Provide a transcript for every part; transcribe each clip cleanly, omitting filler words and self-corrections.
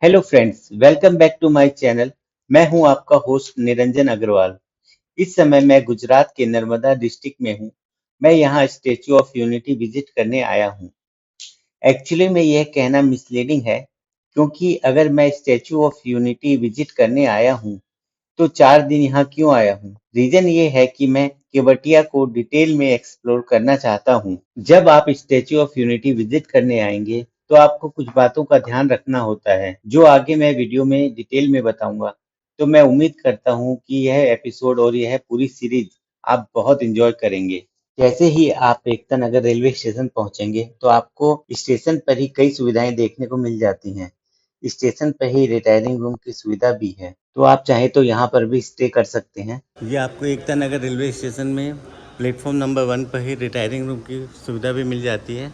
Hello friends, welcome back to my channel. मैं हूं आपका होस्ट निरंजन अग्रवाल। इस समय मैं गुजरात के नर्मदा डिस्ट्रिक्ट में हूं। मैं यहां स्टैच्यू ऑफ यूनिटी विजिट करने आया हूं। एक्चुअली में यह कहना मिसलीडिंग है, क्योंकि अगर मैं स्टैच्यू ऑफ यूनिटी विजिट करने आया हूं तो 4 दिन यहाँ क्यों आया हूँ? रीजन ये है कि मैं केवटिया को डिटेल में एक्सप्लोर करना चाहता हूँ। जब आप स्टैच्यू ऑफ यूनिटी विजिट करने आएंगे तो आपको कुछ बातों का ध्यान रखना होता है, जो आगे मैं वीडियो में डिटेल में बताऊंगा। तो मैं उम्मीद करता हूँ कि यह एपिसोड और यह पूरी सीरीज आप बहुत एंजॉय करेंगे। जैसे ही आप एकता नगर रेलवे स्टेशन पहुंचेंगे तो आपको स्टेशन पर ही कई सुविधाएं देखने को मिल जाती हैं। स्टेशन पर ही रिटायरिंग रूम की सुविधा भी है, तो आप चाहे तो यहाँ पर भी स्टे कर सकते हैं। ये आपको एकता नगर रेलवे स्टेशन में प्लेटफॉर्म नंबर 1 पर ही रिटायरिंग रूम की सुविधा भी मिल जाती है,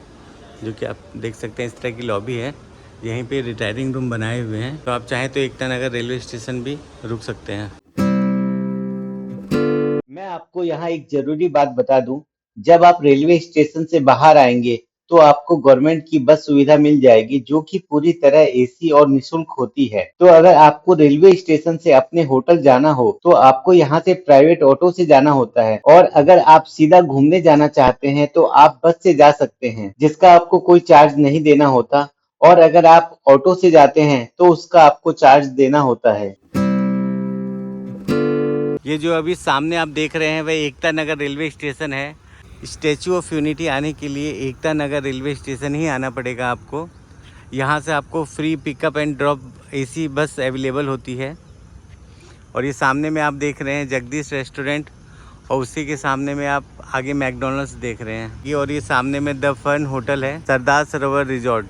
जो कि आप देख सकते हैं। इस तरह की लॉबी है, यहीं पे रिटायरिंग रूम बनाए हुए हैं, तो आप चाहें तो एकता नगर रेलवे स्टेशन भी रुक सकते हैं। मैं आपको यहाँ एक जरूरी बात बता दूं, जब आप रेलवे स्टेशन से बाहर आएंगे तो आपको गवर्नमेंट की बस सुविधा मिल जाएगी, जो कि पूरी तरह एसी और निःशुल्क होती है। तो अगर आपको रेलवे स्टेशन से अपने होटल जाना हो तो आपको यहाँ से प्राइवेट ऑटो से जाना होता है, और अगर आप सीधा घूमने जाना चाहते हैं तो आप बस से जा सकते हैं, जिसका आपको कोई चार्ज नहीं देना होता। और अगर आप ऑटो से जाते हैं तो उसका आपको चार्ज देना होता है। ये जो अभी सामने आप देख रहे हैं वह एकता नगर रेलवे स्टेशन है। स्टैच्यू ऑफ यूनिटी आने के लिए एकता नगर रेलवे स्टेशन ही आना पड़ेगा आपको। यहाँ से आपको free pickup and drop AC bus available होती है। और ये सामने में आप देख रहे हैं जगदीश रेस्टोरेंट, और उसी के सामने में आप आगे मैकडोनल्ड्स देख रहे हैं। ये और ये सामने में द फन होटल है, सरदार सरोवर रिजॉर्ट।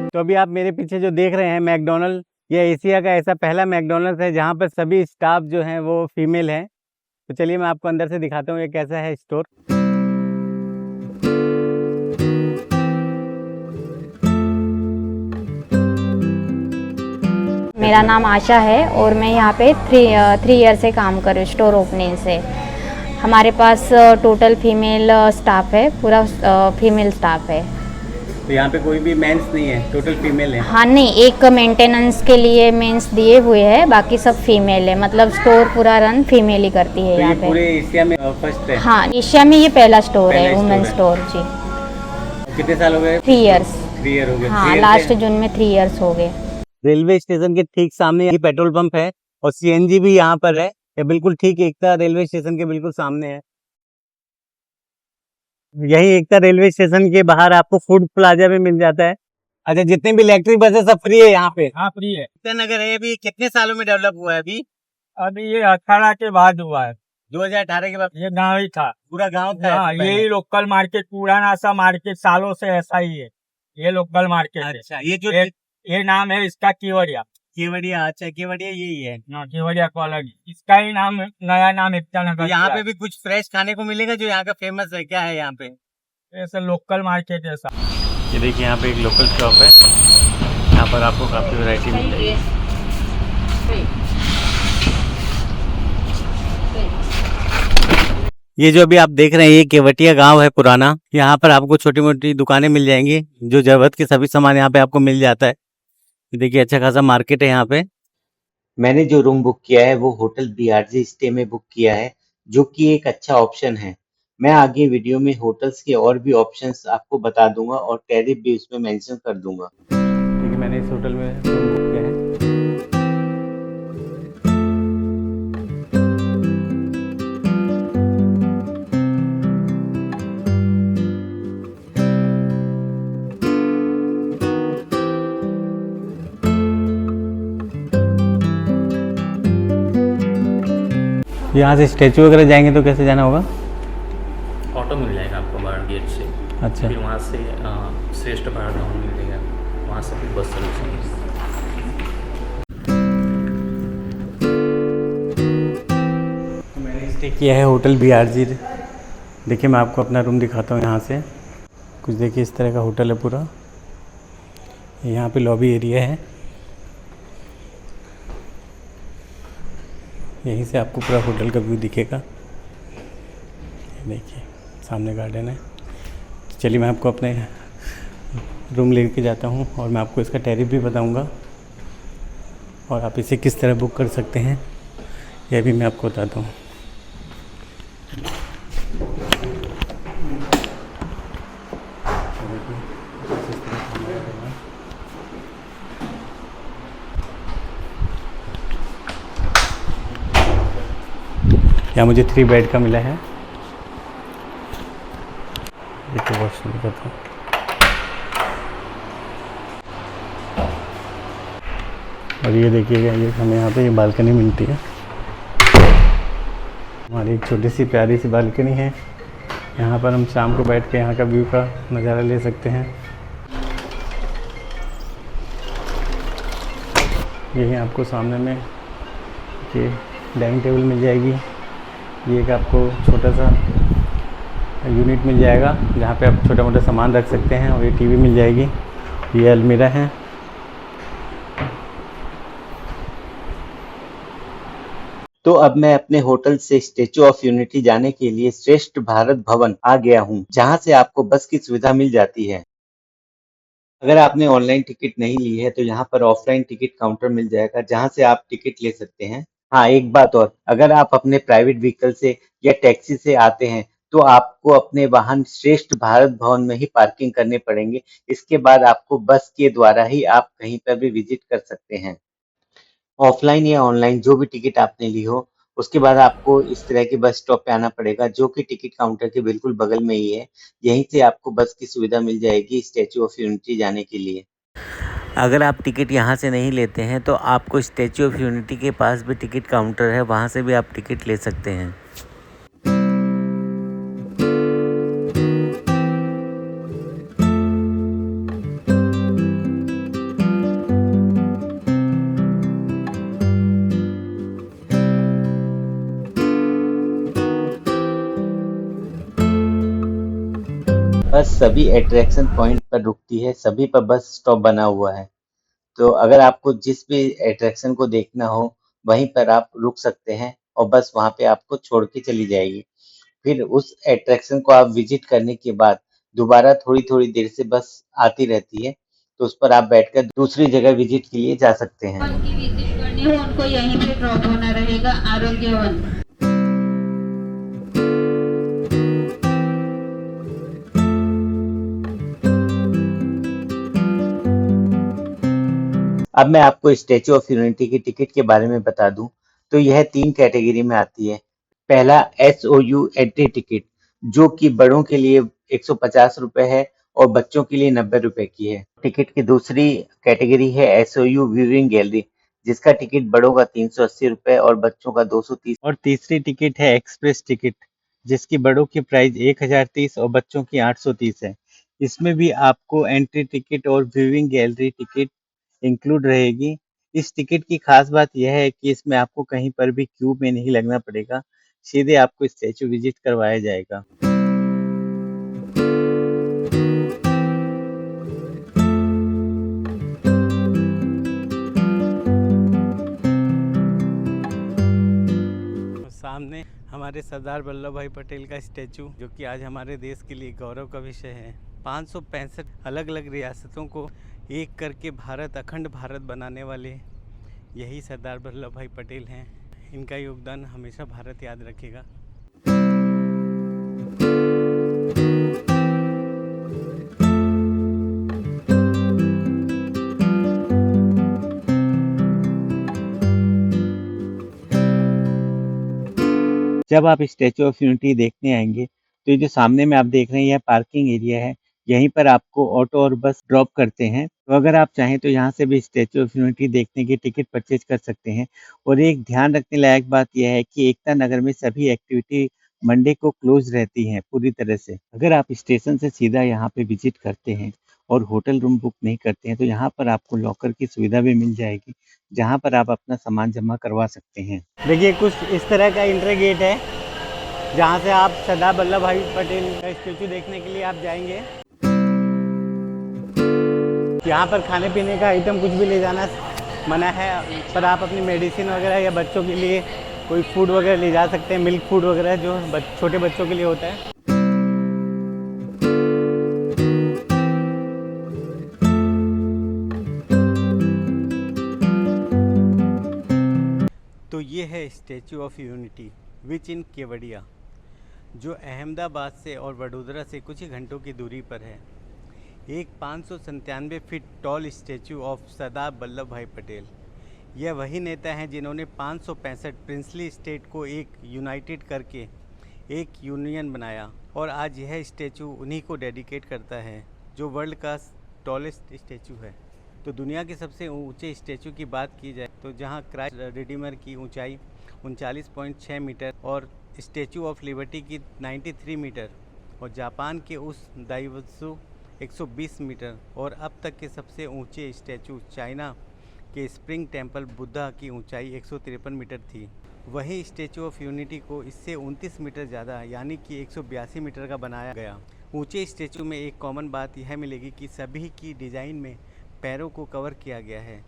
तो अभी आप मेरे पीछे जो देख रहे हैं मैकडोनल्ड, ये एशिया का ऐसा पहला मैकडोनल्ड्स है जहाँ पर सभी स्टाफ जो हैं वो फीमेल हैं। तो चलिए मैं आपको अंदर से दिखाता हूँ ये कैसा है स्टोर। मेरा नाम आशा है और मैं यहाँ पे 3 ईयर से काम कर रही हूँ स्टोर ओपनिंग से। हमारे पास टोटल फीमेल स्टाफ है, पूरा फीमेल स्टाफ है। तो यहाँ पे कोई भी मेंस नहीं है, टोटल फीमेल है? हाँ नहीं, एक मेंटेनेंस के लिए मेंस दिए हुए हैं, बाकी सब फीमेल है। मतलब स्टोर पूरा रन फीमेल ही करती है। तो यहाँ ये पे पूरे एशिया में फर्स्ट है? हाँ, एशिया में ये पहला स्टोर है, वुमेन स्टोर जी। कितने साल हो गए? 3 ईयर्स। 3 ईयर हो गए। हाँ, लास्ट जून में 3 ईयर्स हो गए। रेलवे स्टेशन के ठीक सामने ही पेट्रोल पंप है, और सीएनजी भी यहाँ पर है। ये बिल्कुल ठीक एकता रेलवे स्टेशन के बिल्कुल सामने है। यही एकता रेलवे स्टेशन के बाहर आपको फूड प्लाजा भी मिल जाता है। अच्छा, जितने भी इलेक्ट्रिक बस है सब फ्री है यहाँ पे? हाँ, फ्री है। एकता नगर है, अभी कितने सालों में डेवलप हुआ है? अभी ये 18 के बाद हुआ है। 2018 के बाद? ये गांव ही था, पूरा गांव था? हाँ, यही लोकल मार्केट, पुराना सा मार्केट, सालों से ऐसा ही है। ये लोकल मार्केट है। अच्छा, ये जो ये नाम है इसका केवड़िया। केवड़िया? अच्छा, केवड़िया यही है? हाँ, केवड़िया कॉलोनी, इसका ही नाम, नया नाम एकता नगर। यहाँ पे भी कुछ फ्रेश खाने को मिलेगा जो यहाँ का फेमस है? क्या है यहाँ पे? ऐसा लोकल मार्केट ऐसा। ये देखिए, यहाँ पे एक लोकल शॉप है, यहाँ पर आपको काफी वैरायटी मिल जाएगी। ये जो अभी आप देख रहे हैं ये केवटिया गांव है पुराना। यहाँ पर आपको छोटी मोटी दुकानें मिल जाएंगी, जो जरूरत के सभी सामान यहाँ पे आपको मिल जाता है। देखिए, अच्छा खासा मार्केट है यहाँ पे। मैंने जो रूम बुक किया है वो होटल बीआरजी स्टे में बुक किया है, जो कि एक अच्छा ऑप्शन है। मैं आगे वीडियो में होटल्स के और भी ऑप्शंस आपको बता दूंगा, और टैरिफ भी उसमें मेंशन कर दूंगा। देखिए, मैंने इस होटल में रूम बुक किया है। यहाँ से स्टैचू वगैरह जाएंगे तो कैसे जाना होगा? ऑटो मिल जाएगा आपको बाहर गेट से। अच्छा, फिर वहाँ से श्रेष्ठ भारत भवन मिलेगा, वहाँ से फिर बस सर्विस है। तो मैंने स्टे किया है होटल बीआरजी। देखिए, मैं आपको अपना रूम दिखाता हूँ यहाँ से। कुछ देखिए, इस तरह का होटल है पूरा। यहाँ पे लॉबी एरिया है, यहीं से आपको पूरा होटल का व्यू दिखेगा। देखिए, सामने गार्डन है। चलिए मैं आपको अपने रूम लेके जाता हूँ और मैं आपको इसका टैरिफ भी बताऊँगा और आप इसे किस तरह बुक कर सकते हैं यह भी मैं आपको बताता हूँ। यहाँ मुझे 3 बेड का मिला है। ये तो वॉशरूम का था। और ये देखिएगा, ये हमें यहाँ पे ये बालकनी मिलती है। हमारी एक छोटी सी प्यारी सी बालकनी है। यहाँ पर हम शाम को बैठ के यहाँ का व्यू का नज़ारा ले सकते हैं। यही आपको सामने में ये डाइनिंग टेबल मिल जाएगी। ये एक आपको छोटा सा यूनिट मिल जाएगा जहाँ पे आप छोटा मोटा सामान रख सकते हैं। और ये टीवी मिल जाएगी। ये अलमीरा है। तो अब मैं अपने होटल से स्टैच्यू ऑफ यूनिटी जाने के लिए श्रेष्ठ भारत भवन आ गया हूँ, जहाँ से आपको बस की सुविधा मिल जाती है। अगर आपने ऑनलाइन टिकट नहीं ली है तो यहाँ पर ऑफलाइन टिकट काउंटर मिल जाएगा, जहाँ से आप टिकट ले सकते हैं। हाँ, एक बात और, अगर आप अपने प्राइवेट व्हीकल से या टैक्सी से आते हैं तो आपको अपने वाहन श्रेष्ठ भारत भवन में ही पार्किंग करने पड़ेंगे। इसके बाद आपको बस के द्वारा ही आप कहीं पर भी विजिट कर सकते हैं। ऑफलाइन या ऑनलाइन जो भी टिकट आपने ली हो, उसके बाद आपको इस तरह के बस स्टॉप पे आना पड़ेगा, जो कि टिकट काउंटर के बिल्कुल बगल में ही है। यहीं से आपको बस की सुविधा मिल जाएगी स्टैच्यू ऑफ यूनिटी जाने के लिए। अगर आप टिकट यहाँ से नहीं लेते हैं तो आपको स्टैच्यू ऑफ यूनिटी के पास भी टिकट काउंटर है, वहाँ से भी आप टिकट ले सकते हैं। बस सभी अट्रैक्शन पॉइंट पर रुकती है, सभी पर बस स्टॉप बना हुआ है। तो अगर आपको जिस भी अट्रैक्शन को देखना हो वहीं पर आप रुक सकते हैं और बस वहाँ पे आपको छोड़ के चली जाएगी। फिर उस अट्रैक्शन को आप विजिट करने के बाद दोबारा थोड़ी-थोड़ी देर से बस आती रहती है, तो उस पर आप बैठकर दूसरी जगह विजिट के लिए जा सकते हैं। उनकी विजिट करनी हो उनको यहीं पे ड्रॉप होना रहेगा आरोग्य वन। अब मैं आपको स्टैच्यू ऑफ यूनिटी की टिकट के बारे में बता दूं तो यह 3 कैटेगरी में आती है। पहला SOU एंट्री टिकट, जो कि बड़ों के लिए 150 रुपए है और बच्चों के लिए 90 रुपए की है। टिकट की दूसरी कैटेगरी है SOU व्यूइंग गैलरी, जिसका टिकट बड़ों का 380 रुपए और बच्चों का 230। और तीसरी टिकट है एक्सप्रेस टिकट, जिसकी बड़ों की प्राइस 1030 और बच्चों की 830 है। इसमें भी आपको एंट्री टिकट और व्यूइंग गैलरी टिकट इंक्लूड रहेगी। इस टिकट की खास बात यह है कि इसमें आपको कहीं पर भी क्यू में नहीं लगना पड़ेगा, सीधे आपको स्टैच्यू विजिट करवाया जाएगा। सामने हमारे सरदार वल्लभ भाई पटेल का स्टैचू, जो कि आज हमारे देश के लिए गौरव का विषय है। 565 अलग अलग रियासतों को एक करके भारत, अखंड भारत बनाने वाले यही सरदार वल्लभ भाई पटेल हैं। इनका योगदान हमेशा भारत याद रखेगा। जब आप स्टैच्यू ऑफ यूनिटी देखने आएंगे तो ये जो सामने में आप देख रहे हैं यह पार्किंग एरिया है। यहीं पर आपको ऑटो और बस ड्रॉप करते हैं। तो अगर आप चाहें तो यहाँ से भी स्टैच्यू ऑफ यूनिटी देखने की टिकट परचेज कर सकते हैं। और एक ध्यान रखने लायक बात यह है कि एकता नगर में सभी एक्टिविटी मंडे को क्लोज रहती हैं पूरी तरह से। अगर आप स्टेशन से सीधा यहाँ पे विजिट करते हैं और होटल रूम बुक नहीं करते हैं तो यहाँ पर आपको लॉकर की सुविधा भी मिल जाएगी, जहाँ पर आप अपना सामान जमा करवा सकते हैं। देखिए, कुछ इस तरह का इंटर गेट है जहाँ से आप सरदार वल्लभ भाई पटेल का स्टैचू देखने के लिए आप जाएंगे। यहाँ पर खाने पीने का आइटम कुछ भी ले जाना मना है, पर आप अपनी मेडिसिन वगैरह या बच्चों के लिए कोई फूड वगैरह ले जा सकते हैं, मिल्क फूड वगैरह जो छोटे बच्चों के लिए होता है। ये है स्टैचू ऑफ यूनिटी विच इन केवड़िया, जो अहमदाबाद से और वडोदरा से कुछ ही घंटों की दूरी पर है। एक 597 feet tall statue of Sardar Vallabh भाई पटेल। यह वही नेता हैं जिन्होंने 565 प्रिंसली स्टेट को एक यूनाइटेड करके एक यूनियन बनाया, और आज यह स्टैचू उन्हीं को डेडिकेट करता है, जो वर्ल्ड का टॉलेस्ट स्टैचू है। तो दुनिया के सबसे ऊंचे स्टैचू की बात की जाए तो जहां क्राइस्ट रिडीमर की ऊंचाई 39.6 मीटर और स्टैचू ऑफ लिबर्टी की 93 मीटर और जापान के उस दाइवत्सु 120 मीटर, और अब तक के सबसे ऊंचे स्टैचू चाइना के स्प्रिंग टेम्पल बुद्धा की ऊंचाई 153 मीटर थी। वहीं स्टैचू ऑफ यूनिटी को इससे 29 मीटर ज़्यादा यानी कि 182 मीटर का बनाया गया। ऊंचे स्टैचू में एक कॉमन बात यह मिलेगी कि सभी की डिज़ाइन में पैरों को कवर किया गया है,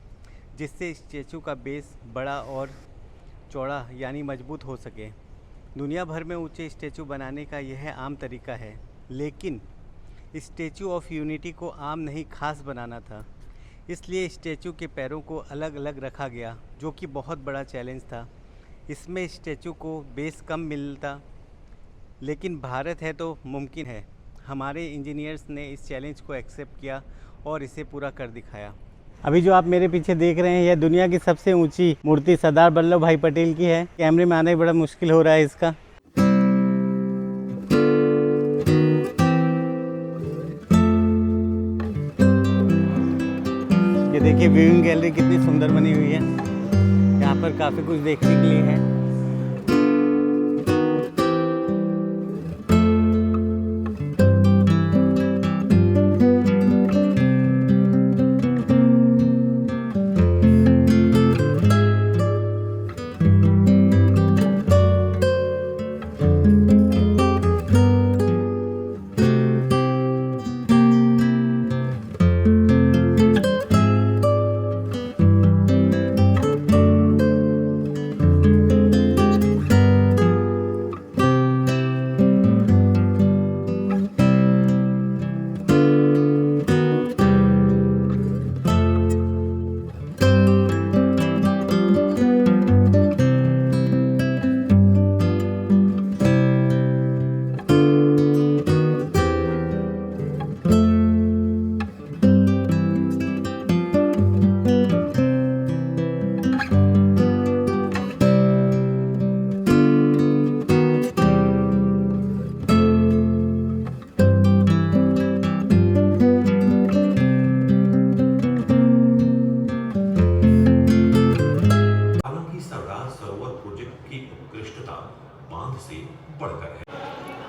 जिससे स्टैचू का बेस बड़ा और चौड़ा यानी मजबूत हो सके। दुनिया भर में ऊंचे स्टैचू बनाने का यह आम तरीका है, लेकिन स्टैचू ऑफ यूनिटी को आम नहीं खास बनाना था, इसलिए स्टैचू के पैरों को अलग अलग रखा गया, जो कि बहुत बड़ा चैलेंज था। इसमें स्टैचू को बेस कम मिलता, लेकिन भारत है तो मुमकिन है। हमारे इंजीनियर्स ने इस चैलेंज को एक्सेप्ट किया और इसे पूरा कर दिखाया। अभी जो आप मेरे पीछे देख रहे हैं, यह दुनिया की सबसे ऊंची मूर्ति सरदार वल्लभ भाई पटेल की है। कैमरे में आना बड़ा मुश्किल हो रहा है इसका। ये देखिए व्यूइंग गैलरी कितनी सुंदर बनी हुई है। यहाँ पर काफ़ी कुछ देखने के लिए है।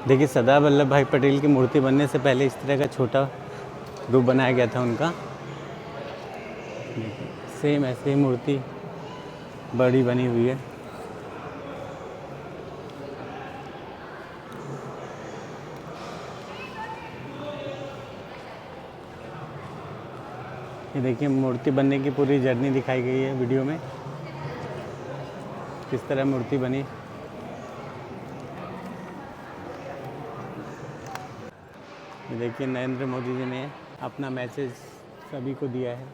देखिए सरदार वल्लभ भाई पटेल की मूर्ति बनने से पहले इस तरह का छोटा रूप बनाया गया था उनका। सेम ऐसे ही मूर्ति बड़ी बनी हुई है। ये देखिए मूर्ति बनने की पूरी जर्नी दिखाई गई है वीडियो में, किस तरह मूर्ति बनी। ये देखिए नरेंद्र मोदी जी ने अपना मैसेज सभी को दिया है।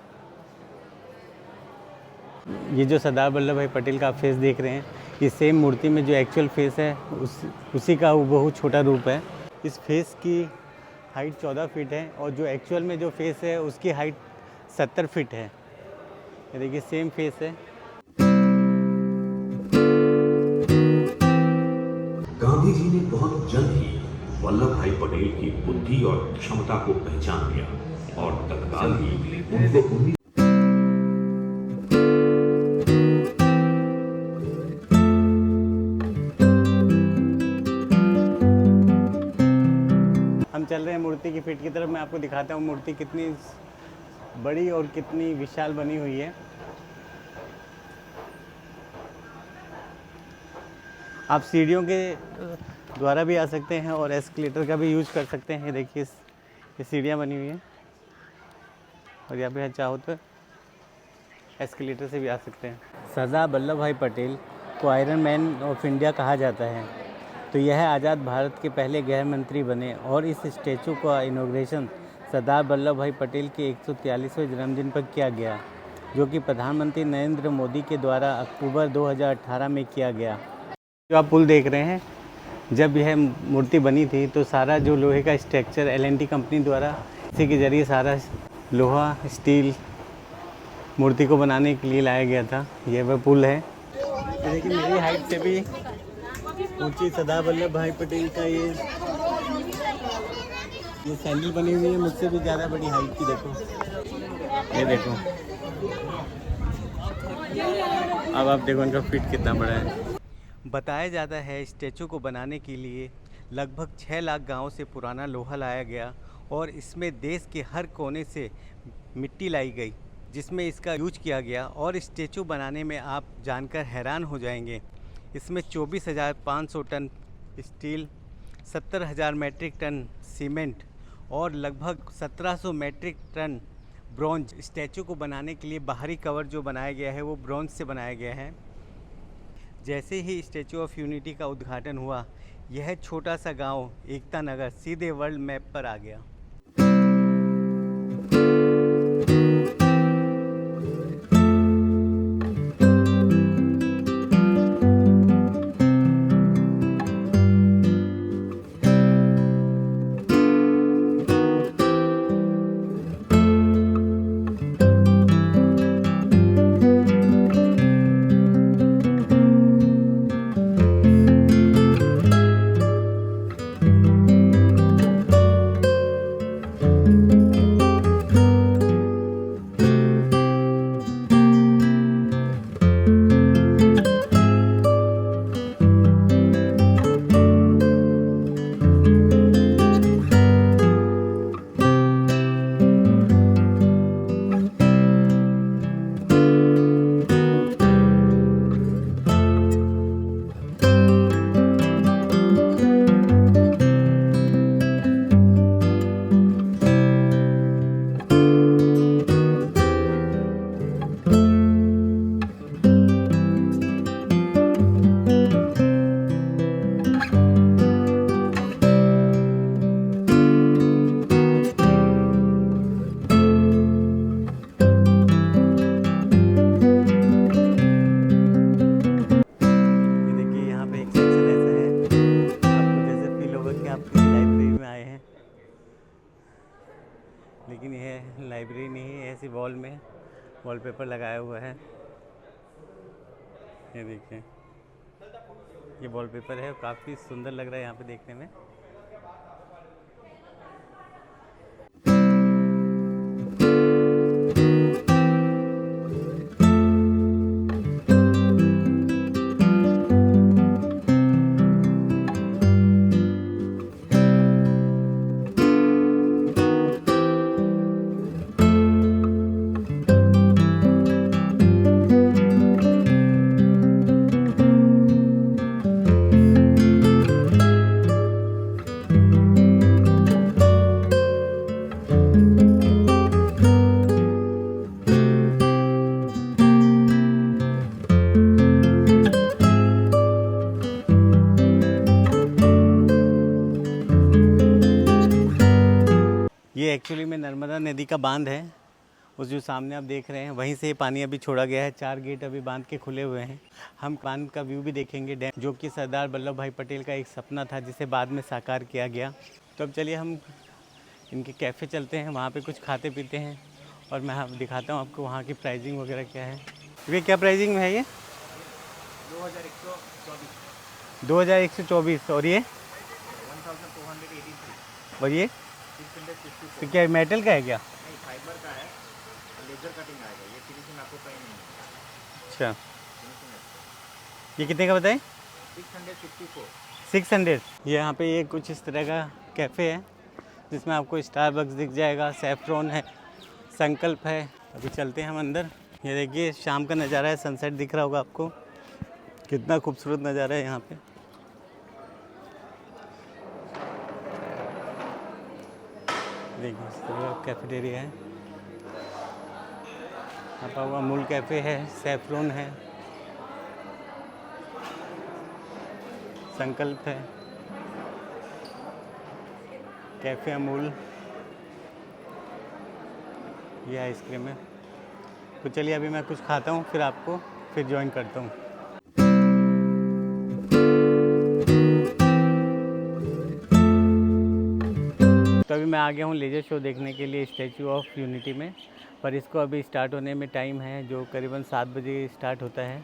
ये जो सरदार वल्लभ भाई पटेल का आप फेस देख रहे हैं, ये सेम मूर्ति में जो एक्चुअल फेस है उसी का वो बहुत छोटा रूप है। इस फेस की हाइट 14 फीट है और जो एक्चुअल में जो फेस है उसकी हाइट 70 फीट है। ये देखिए सेम फेस है। गांधी जी ने बहुत जल्द ही वल्लभ भाई पटेल की बुद्धि और क्षमता को पहचान लिया और तत्काल ही उनको हम चल रहे हैं मूर्ति की फीट की तरफ। मैं आपको दिखाता हूँ मूर्ति कितनी बड़ी और कितनी विशाल बनी हुई है। आप सीढ़ियों के द्वारा भी आ सकते हैं और एस्केलेटर का भी यूज कर सकते हैं। ये देखिए ये सीढ़ियाँ बनी हुई हैं और यहाँ पे चाहो तो एस्केलेटर से भी आ सकते हैं। सरदार वल्लभ भाई पटेल को आयरन मैन ऑफ इंडिया कहा जाता है। तो यह आज़ाद भारत के पहले गृह मंत्री बने और इस स्टैचू का इनॉग्रेशन सरदार वल्लभ भाई पटेल के 143वें जन्मदिन पर किया गया। जो कि प्रधानमंत्री नरेंद्र मोदी के द्वारा अक्टूबर 2018 में किया गया। जो आप पुल देख रहे हैं, जब यह मूर्ति बनी थी तो सारा जो लोहे का स्ट्रक्चर L&T कंपनी द्वारा इसी के ज़रिए सारा लोहा स्टील मूर्ति को बनाने के लिए लाया गया था। यह वह पुल है। देखिए मेरी हाइट से भी ऊंची सरदार वल्लभ भाई पटेल का ये सैंडल बनी हुई है, मुझसे भी ज़्यादा बड़ी हाइट की। देखो, ये देखो, अब आप देखो इनका फिट कितना बड़ा है। बताया जाता है स्टैचू को बनाने के लिए लगभग 6 लाख गांवों से पुराना लोहा लाया गया और इसमें देश के हर कोने से मिट्टी लाई गई जिसमें इसका यूज किया गया। और स्टैचू बनाने में आप जानकर हैरान हो जाएंगे, इसमें 24,500 ton steel, 70,000 metric ton cement और लगभग 1,700 मैट्रिक टन ब्रॉन्ज। स्टैचू को बनाने के लिए बाहरी कवर जो बनाया गया है वो ब्रॉन्ज से बनाया गया है। जैसे ही स्टैचू ऑफ यूनिटी का उद्घाटन हुआ, यह छोटा सा गांव एकता नगर सीधे वर्ल्ड मैप पर आ गया। लेकिन यह लाइब्रेरी नहीं है, ऐसी वॉल में वॉलपेपर लगाया हुआ है। ये देखिए, ये वॉलपेपर है, काफ़ी सुंदर लग रहा है यहाँ पे देखने में। ये एक्चुअली में नर्मदा नदी का बांध है। उस जो सामने आप देख रहे हैं वहीं से पानी अभी छोड़ा गया है। 4 गेट अभी बांध के खुले हुए हैं। हम बांध का व्यू भी देखेंगे, डैम, जो कि सरदार वल्लभ भाई पटेल का एक सपना था जिसे बाद में साकार किया गया। तो अब चलिए हम इनके कैफ़े चलते हैं, वहाँ पे कुछ खाते पीते हैं और मैं दिखाता हूँ आपको वहाँ की प्राइसिंग वगैरह क्या है। ये क्या प्राइसिंग में है? ये 2124 और ये 1283 और ये तो क्या मेटल का है क्या? नहीं, फाइबर का है, लेजर कटिंग आएगा, ये फिनिशिंग आपको कहीं नहीं मिलेगा। अच्छा, ये कितने का बताएं? 600। ये यहाँ पे ये कुछ इस तरह का कैफ़े है जिसमें आपको स्टारबक्स दिख जाएगा, सैफ्रॉन है, संकल्प है। अभी चलते हैं हम अंदर। ये देखिए शाम का नज़ारा है, सनसेट दिख रहा होगा आपको, कितना खूबसूरत नज़ारा है यहाँ पे। देखिए इस तरह कैफेटेरिया है, यहाँ पर अमूल कैफ़े है, सैफ्रॉन है, संकल्प है, कैफ़े अमूल, ये आइसक्रीम है। तो चलिए अभी मैं कुछ खाता हूँ, फिर आपको फिर ज्वाइन करता हूँ। तो अभी मैं आ गया हूँ लेज़र शो देखने के लिए स्टैचू ऑफ यूनिटी में, पर इसको अभी स्टार्ट होने में टाइम है, जो करीबन 7 बजे स्टार्ट होता है।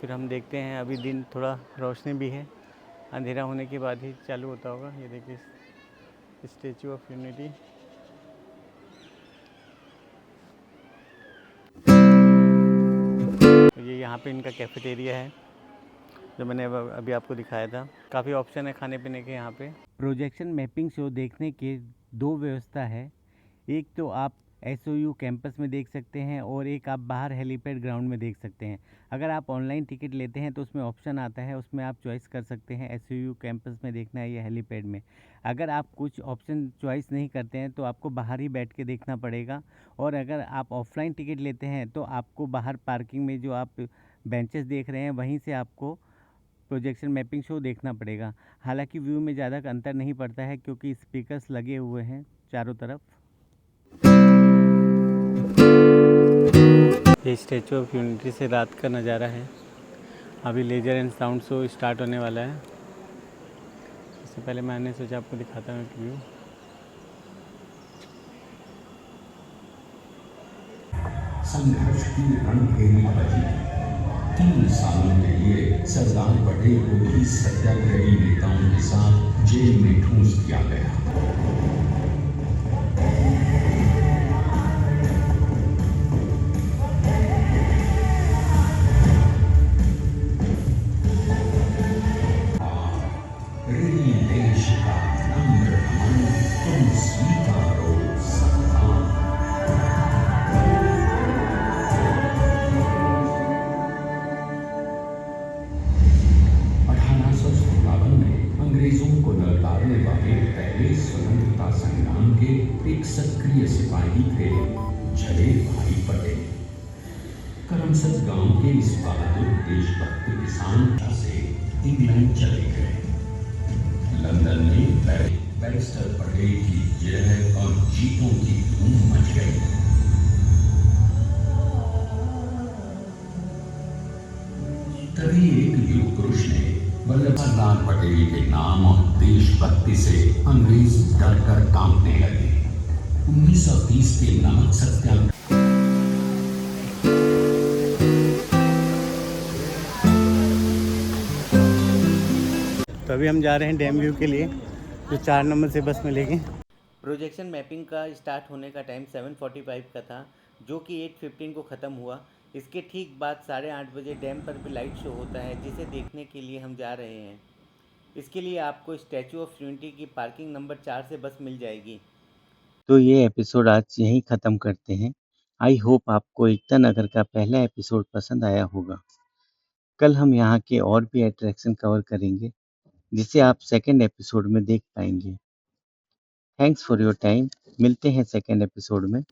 फिर हम देखते हैं, अभी दिन थोड़ा रोशनी भी है, अंधेरा होने के बाद ही चालू होता होगा। ये देखिए स्टैचू ऑफ यूनिटी। ये यहाँ पे इनका कैफेटेरिया है जो मैंने अभी आपको दिखाया था। काफ़ी ऑप्शन है खाने पीने के यहाँ पे। प्रोजेक्शन मैपिंग शो देखने के दो व्यवस्था है, एक तो आप SOU कैंपस में देख सकते हैं और एक आप बाहर हेलीपैड ग्राउंड में देख सकते हैं। अगर आप ऑनलाइन टिकट लेते हैं तो उसमें ऑप्शन आता है, उसमें आप चॉइस कर सकते हैं SOU कैंपस में देखना है या हेलीपैड में। अगर आप कुछ ऑप्शन चॉइस नहीं करते हैं तो आपको बाहर ही बैठ के देखना पड़ेगा, और अगर आप ऑफलाइन टिकट लेते हैं तो आपको बाहर पार्किंग में जो आप बेंचेस देख रहे हैं वहीं से आपको प्रोजेक्शन मैपिंग शो देखना पड़ेगा। हालांकि व्यू में ज़्यादा अंतर नहीं पड़ता है क्योंकि स्पीकर्स लगे हुए हैं चारों तरफ। ये स्टैचू ऑफ यूनिटी से रात का नज़ारा है। अभी laser and sound show start होने वाला है। इससे पहले मैंने सोचा आपको दिखाता हूँ एक व्यू। संघर्ष की रणभेरी बजी। 3 सालों के लिए सरदार पटेल को भी सत्याग्रही नेताओं के साथ जेल में ठूंस दिया गया। देश का नम्र मन तुम स्वीकारो संविधान। में अंग्रेजों को ललकारने वाले पहले स्वतंत्रता संग्राम के एक सक्रिय सिपाही थे झले भाई पटेल। करमसद गांव के इस बहादुर देशभक्त किसान से इंग्लैंड चले गए। लंदन में बैरिस्टर पटेल की जय और जीतों की धूम मच गई। तभी एक युग पुरुष ने सरदार पटेल के नाम और देशभक्ति से अंग्रेज डर कर कांपने लगे। 1930 के नमक सत्याग्रह। तो अभी हम जा रहे हैं डैम व्यू के लिए, जो 4 नंबर से बस मिलेगी। प्रोजेक्शन मैपिंग का स्टार्ट होने का टाइम 7:45 का था, जो कि 8:15 को ख़त्म हुआ। इसके ठीक बाद 8:30 बजे डैम पर भी लाइट शो होता है, जिसे देखने के लिए हम जा रहे हैं। इसके लिए आपको स्टैचू ऑफ यूनिटी की पार्किंग नंबर 4 से बस मिल जाएगी। तो ये एपिसोड आज यहीं ख़त्म करते हैं। आई होप आपको एकता नगर का पहला एपिसोड पसंद आया होगा। कल हम यहाँ के और भी अट्रैक्शन कवर करेंगे, जिसे आप सेकेंड एपिसोड में देख पाएंगे। Thanks for your time. मिलते हैं सेकेंड एपिसोड में।